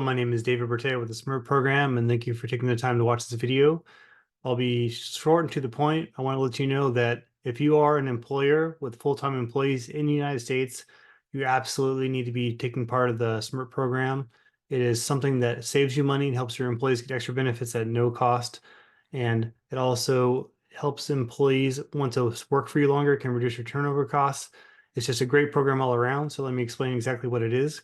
my name is David Bertao with the Simrp Program, and thank you for taking the time to watch this video. I'll be short and to the point. I want to let you know that if you are an employer with full-time employees in the United States, you absolutely need to be taking part of the Simrp Program. It is something that saves you money and helps your employees get extra benefits at no cost. And it also helps employees want to work for you longer, can reduce your turnover costs. It's just a great program all around. So let me explain exactly what it is.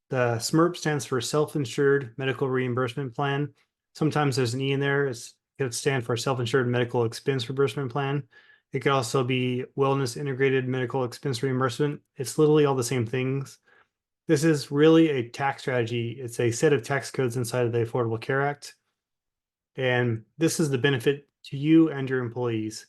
The SMRP stands for Self-Insured Medical Reimbursement Plan. Sometimes there's an E in there. It could stand for Self-Insured Medical Expense Reimbursement Plan. It could also be Wellness Integrated Medical Expense Reimbursement. It's literally all the same things. This is really a tax strategy. It's a set of tax codes inside of the Affordable Care Act. And this is the benefit to you and your employees.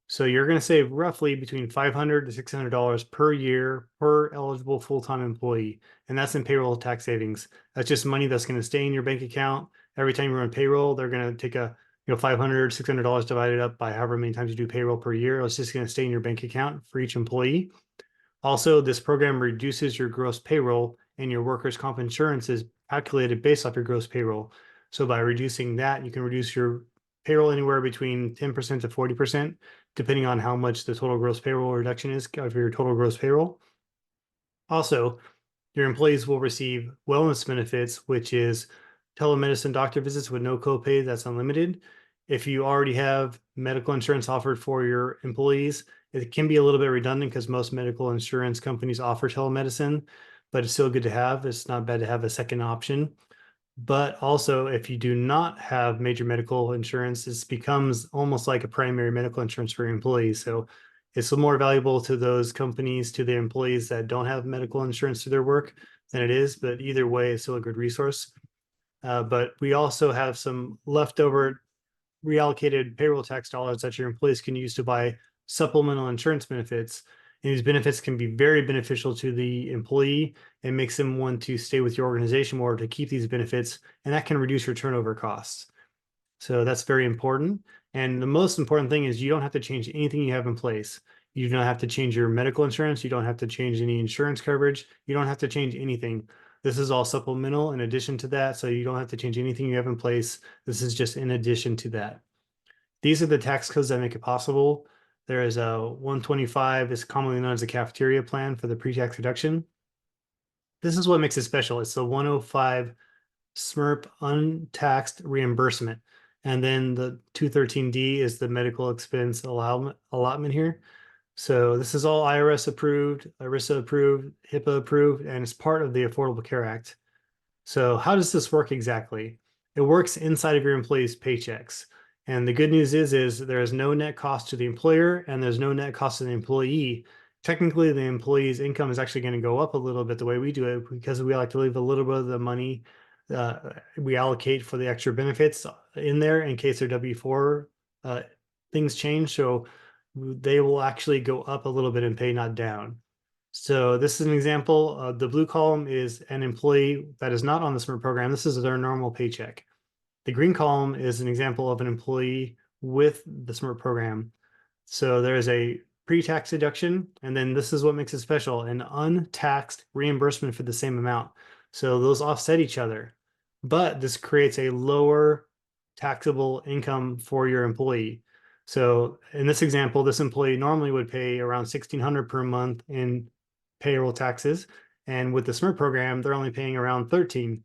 So you're going to save roughly between $500 to $600 per year per eligible full-time employee. And that's in payroll tax savings. That's just money that's going to stay in your bank account. Every time you're on payroll, they're going to take a $500, $600 divided up by however many times you do payroll per year. It's just going to stay in your bank account for each employee. Also, this program reduces your gross payroll, and your workers' comp insurance is calculated based off your gross payroll. So by reducing that, you can reduce your payroll anywhere between 10% to 40%, depending on how much the total gross payroll reduction is of your total gross payroll. Also, your employees will receive wellness benefits, which is telemedicine doctor visits with no copay. That's unlimited. If you already have medical insurance offered for your employees, it can be a little bit redundant because most medical insurance companies offer telemedicine, but it's still good to have. It's not bad to have a second option. But also, if you do not have major medical insurance, this becomes almost like a primary medical insurance for your employees. So it's more valuable to those companies, to their employees that don't have medical insurance to their work than it is. But either way, it's still a good resource. But we also have some leftover reallocated payroll tax dollars that your employees can use to buy supplemental insurance benefits. And these benefits can be very beneficial to the employee and makes them want to stay with your organization more to keep these benefits, and that can reduce your turnover costs. So that's very important. And the most important thing is you don't have to change anything you have in place. You don't have to change your medical insurance. You don't have to change any insurance coverage. You don't have to change anything. This is all supplemental in addition to that. So you don't have to change anything you have in place. This is just in addition to that. These are the tax codes that make it possible. There is a 125, is commonly known as a cafeteria plan for the pre-tax deduction. This is what makes it special. It's the 105 SMRP untaxed reimbursement. And then the 213D is the medical expense allotment here. So this is all IRS approved, ERISA approved, HIPAA approved, and it's part of the Affordable Care Act. So how does this work exactly? It works inside of your employees' paychecks. And the good news is there is no net cost to the employer and there's no net cost to the employee. Technically, the employee's income is actually going to go up a little bit the way we do it because we like to leave a little bit of the money we allocate for the extra benefits in there in case their W-4 things change. So they will actually go up a little bit in pay, not down. So this is an example. The blue column is an employee that is not on the SMRP program. This is their normal paycheck. The green column is an example of an employee with the SMRP program. So there is a pre-tax deduction, and then this is what makes it special, an untaxed reimbursement for the same amount. So those offset each other, but this creates a lower taxable income for your employee. So in this example, this employee normally would pay around $1,600 per month in payroll taxes. And with the SMRP program, they're only paying around $13.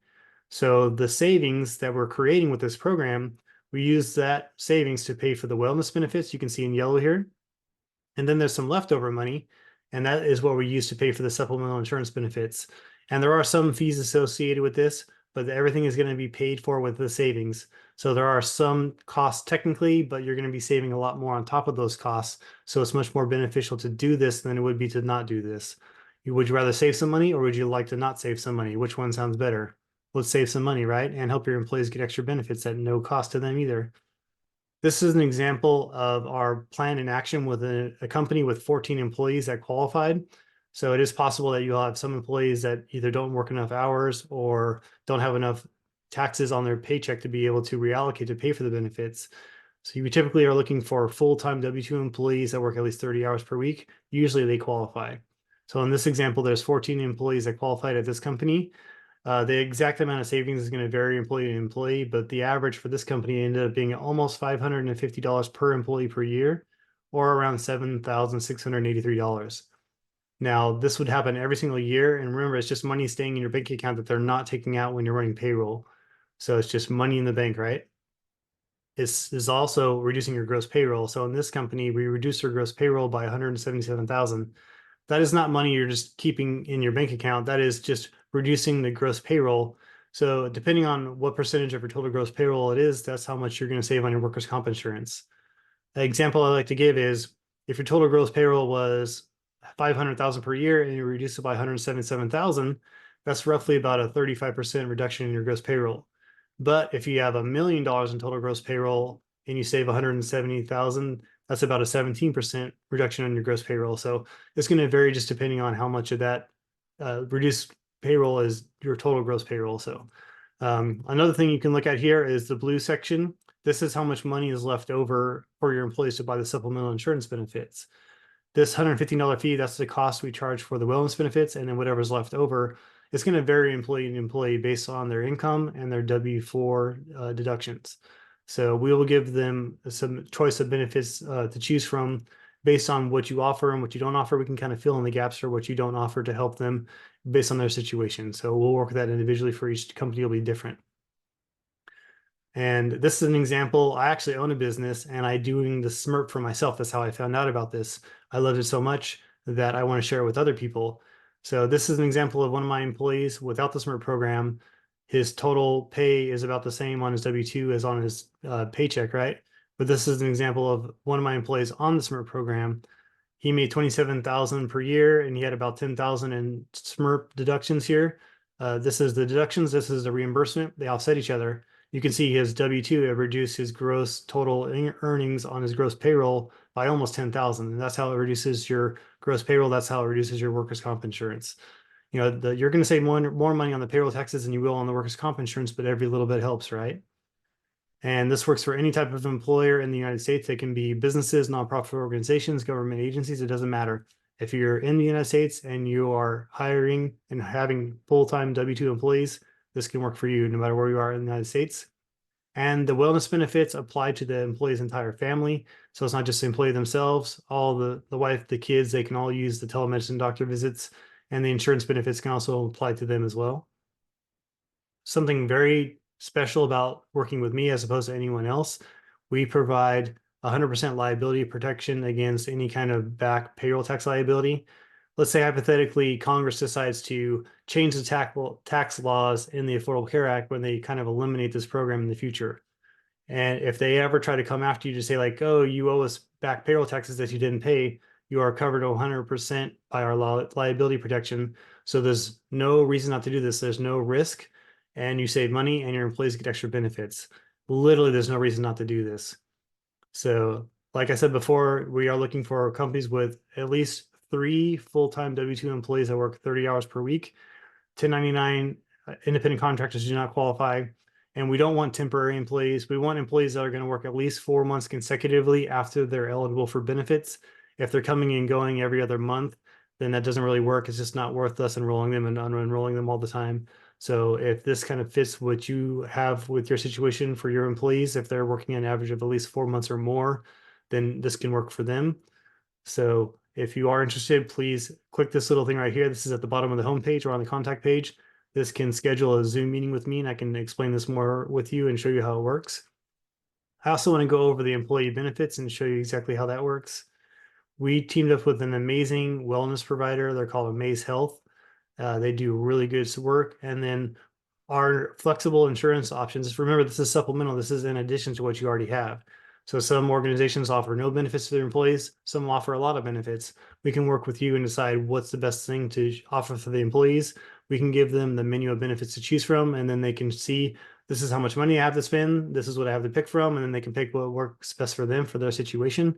So the savings that we're creating with this program, we use that savings to pay for the wellness benefits you can see in yellow here. And then there's some leftover money, and that is what we use to pay for the supplemental insurance benefits. And there are some fees associated with this, but everything is going to be paid for with the savings. So there are some costs technically, but you're going to be saving a lot more on top of those costs. So it's much more beneficial to do this than it would be to not do this. Would you rather save some money or would you like to not save some money? Which one sounds better? Let's save some money, right? And help your employees get extra benefits at no cost to them either. This is an example of our plan in action with a company with 14 employees that qualified. So it is possible that you'll have some employees that either don't work enough hours or don't have enough taxes on their paycheck to be able to reallocate to pay for the benefits. So you typically are looking for full-time W-2 employees that work at least 30 hours per week. Usually they qualify. So in this example, there's 14 employees that qualified at this company. The exact amount of savings is going to vary employee to employee, but the average for this company ended up being almost $550 per employee per year, or around $7,683. Now, this would happen every single year. And remember, it's just money staying in your bank account that they're not taking out when you're running payroll. So it's just money in the bank, right? This is also reducing your gross payroll. So in this company, we reduced our gross payroll by 177,000. That is not money you're just keeping in your bank account. That is just reducing the gross payroll. So depending on what percentage of your total gross payroll it is, that's how much you're going to save on your workers' comp insurance. The example I like to give is if your total gross payroll was 500,000 per year and you reduce it by 177,000, that's roughly about a 35% reduction in your gross payroll. But if you have $1 million in total gross payroll and you save 170,000, that's about a 17% reduction on your gross payroll. So it's going to vary just depending on how much of that reduced payroll is your total gross payroll. So another thing you can look at here is the blue section. This is how much money is left over for your employees to buy the supplemental insurance benefits. This $115 fee, that's the cost we charge for the wellness benefits, and then whatever's left over, it's going to vary employee to employee based on their income and their W-4 deductions. So we will give them some choice of benefits to choose from based on what you offer and what you don't offer. We can kind of fill in the gaps for what you don't offer to help them based on their situation. So we'll work with that individually for each company. Will be different. And this is an example. I actually own a business and I doing the Simrp for myself. That's how I found out about this. I loved it so much that I want to share it with other people. So this is an example of one of my employees without the Simrp program. His total pay is about the same on his W-2 as on his paycheck, right? But this is an example of one of my employees on the Simrp program. He made 27,000 per year and he had about 10,000 in Simrp deductions here. This is the deductions. This is the reimbursement. They offset each other. You can see his W-2 have reduced his gross total earnings on his gross payroll by almost 10,000. And that's how it reduces your gross payroll. That's how it reduces your workers' comp insurance. You know, you're going to save more money on the payroll taxes than you will on the workers' comp insurance, but every little bit helps, right? And this works for any type of employer in the United States. They can be businesses, nonprofit organizations, government agencies. It doesn't matter. If you're in the United States and you are hiring and having full-time W-2 employees, this can work for you no matter where you are in the United States. And the wellness benefits apply to the employee's entire family. So it's not just the employee themselves, all the wife, the kids, they can all use the telemedicine doctor visits, and the insurance benefits can also apply to them as well. Something very special about working with me as opposed to anyone else, we provide 100% liability protection against any kind of back payroll tax liability. Let's say hypothetically Congress decides to change the tax laws in the Affordable Care Act when they kind of eliminate this program in the future. And if they ever try to come after you to say like, oh, you owe us back payroll taxes that you didn't pay, you are covered 100% by our liability protection. So there's no reason not to do this. There's no risk and you save money and your employees get extra benefits. Literally, there's no reason not to do this. So like I said before, we are looking for companies with at least 3 full-time W-2 employees that work 30 hours per week. 1099 independent contractors do not qualify. And we don't want temporary employees. We want employees that are going to work at least 4 months consecutively after they're eligible for benefits. If they're coming and going every other month, then that doesn't really work. It's just not worth us enrolling them and unenrolling them all the time. So if this kind of fits what you have with your situation for your employees, if they're working an average of at least 4 months or more, then this can work for them. So if you are interested, please click this little thing right here. This is at the bottom of the homepage or on the contact page. This can schedule a Zoom meeting with me and I can explain this more with you and show you how it works. I also want to go over the employee benefits and show you exactly how that works. We teamed up with an amazing wellness provider. They're called Amaze Health. They do really good work. And then our flexible insurance options, remember, this is supplemental. This is in addition to what you already have. So some organizations offer no benefits to their employees. Some offer a lot of benefits. We can work with you and decide what's the best thing to offer for the employees. We can give them the menu of benefits to choose from, and then they can see this is how much money I have to spend. This is what I have to pick from, and then they can pick what works best for them for their situation.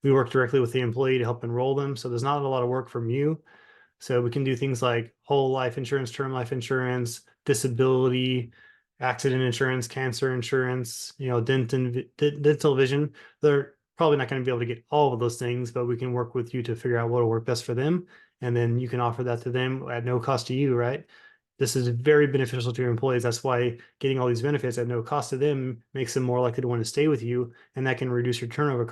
We work directly with the employee to help enroll them. So there's not a lot of work from you. So we can do things like whole life insurance, term life insurance, disability, accident insurance, cancer insurance, dental vision. They're probably not going to be able to get all of those things, but we can work with you to figure out what will work best for them. And then you can offer that to them at no cost to you, right? This is very beneficial to your employees. That's why getting all these benefits at no cost to them makes them more likely to want to stay with you, and that can reduce your turnover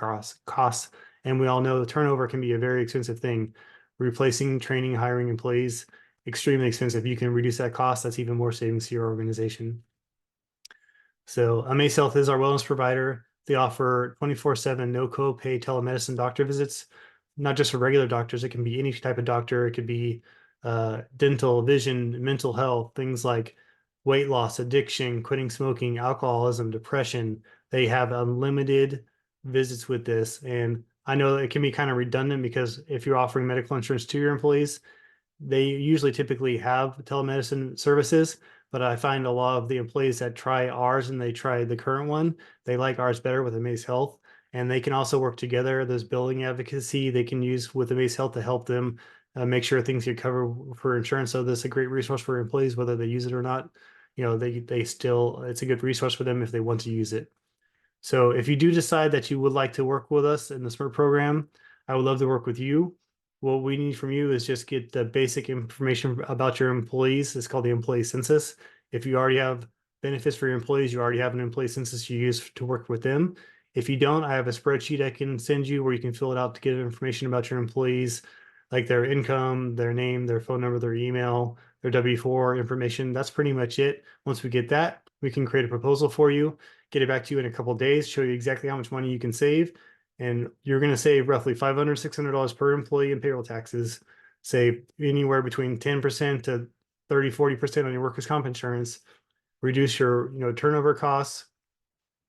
costs. And we all know turnover can be a very expensive thing. Replacing, training, hiring employees, extremely expensive. You can reduce that cost. That's even more savings to your organization. So Amaze Health is our wellness provider. They offer 24/7 no copay telemedicine doctor visits, not just for regular doctors. It can be any type of doctor. It could be dental, vision, mental health, things like weight loss, addiction, quitting smoking, alcoholism, depression. They have unlimited visits with this. And I know it can be kind of redundant because if you're offering medical insurance to your employees, they usually typically have telemedicine services, but I find a lot of the employees that try ours and they try the current one, they like ours better with Amaze Health. And they can also work together. There's billing advocacy they can use with Amaze Health to help them make sure things get covered for insurance. So this is a great resource for employees, whether they use it or not. They still, it's a good resource for them if they want to use it. So if you do decide that you would like to work with us in the Simrp program, I would love to work with you. What we need from you is just get the basic information about your employees. It's called the employee census. If you already have benefits for your employees, you already have an employee census you use to work with them. If you don't, I have a spreadsheet I can send you where you can fill it out to get information about your employees, like their income, their name, their phone number, their email, their W-4 information. That's pretty much it. Once we get that, we can create a proposal for you, get it back to you in a couple of days, show you exactly how much money you can save. And you're going to save roughly $500, $600 per employee in payroll taxes, save anywhere between 10% to 30, 40% on your workers' comp insurance, reduce your turnover costs.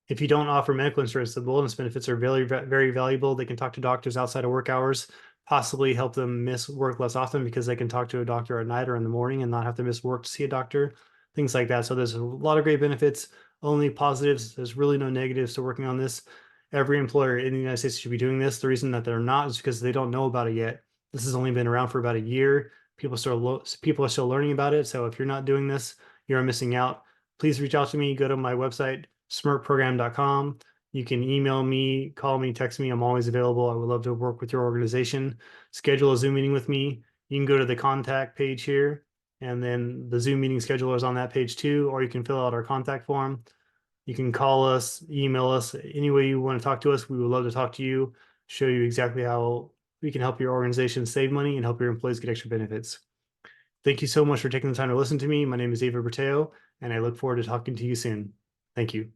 If you don't offer medical insurance, the wellness benefits are very, very valuable. They can talk to doctors outside of work hours, possibly help them miss work less often because they can talk to a doctor at night or in the morning and not have to miss work to see a doctor, things like that. So there's a lot of great benefits, only positives. There's really no negatives to working on this. Every employer in the United States should be doing this. The reason that they're not is because they don't know about it yet. This has only been around for about a year. People are still learning about it. So if you're not doing this, you're missing out. Please reach out to me. Go to my website, smrpprogram.com. You can email me, call me, text me. I'm always available. I would love to work with your organization. Schedule a Zoom meeting with me. You can go to the contact page here, and then the Zoom meeting scheduler is on that page too, or you can fill out our contact form. You can call us, email us, any way you want to talk to us. We would love to talk to you, show you exactly how we can help your organization save money and help your employees get extra benefits. Thank you so much for taking the time to listen to me. My name is Bertao, and I look forward to talking to you soon. Thank you.